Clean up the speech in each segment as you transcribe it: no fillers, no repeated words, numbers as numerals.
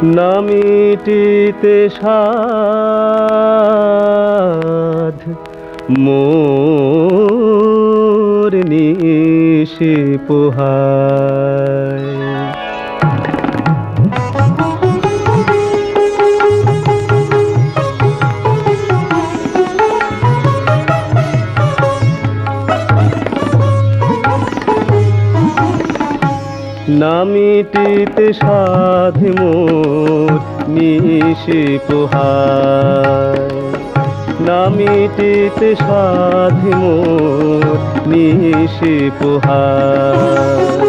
না মিটিতে সাধ মোর নিশি পোহায়। না মিটিতে সাধ মোর নিশি পোহায়। না মিটিতে সাধ মোর নিশি পোহায়।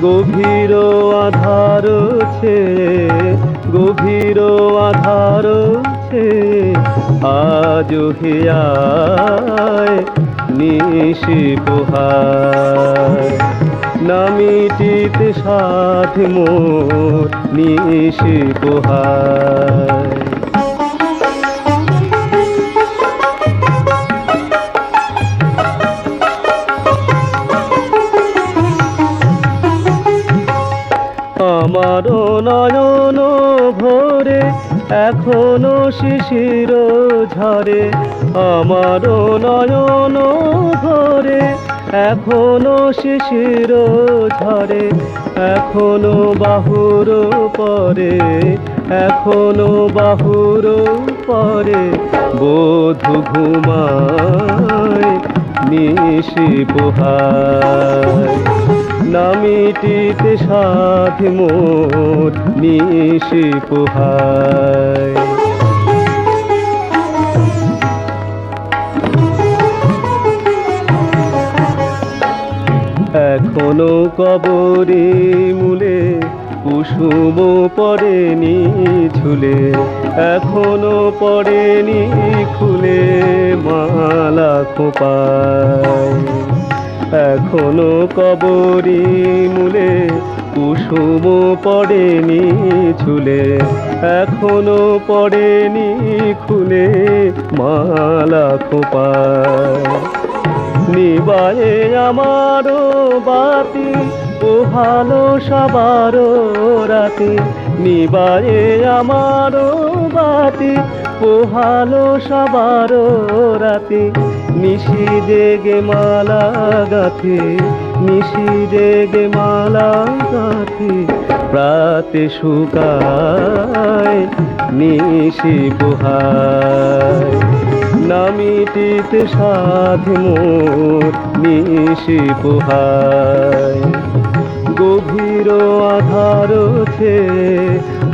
গভীর আধার গভীর আধার আজ হিয়ায় নিশি পোহায়। না মিটিতে সাধ মোর নিশি পোহায়। আমার নয়ন ভরে এখনো শিশির ঝরে। আমার নয়ন ভরে এখনো শিশির ঝরে। এখনো বাহুর পরে এখনো বাহুর পরে বধূ ঘুমায় নিশি পোহায়। না মিটিতে সাধ মোর নিশি পোহায়। এখনো কবরে মূলে কুসুম পড়েনি ঝুলে। এখনো পড়েনি খুলে মালা খোপায়। এখনো কবরে মূলে কুসুম পড়েনি ঝুলে। এখনো পড়েনি খুলে মালা খোপায়। নিবায়ে আমারও বাতি পোহালো সবার রাতে। নিবায়ে আমারও বাতি পোহালো সবার রাতে। নিশি জেগে মালা গাথে নিশি জেগে মালা গাথে প্রাতে শুকায় নিশি পোহায়। না মিটিতে সাধ মোর নিশি পোহায়। গভীর আধার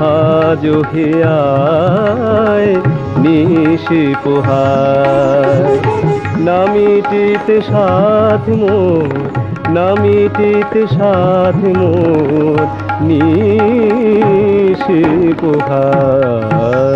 আজ হিয়ায় নিশি পোহায়। না মিটিতে সাধ মোর না মিটিতে সাধ মোর নিশি পোহায়।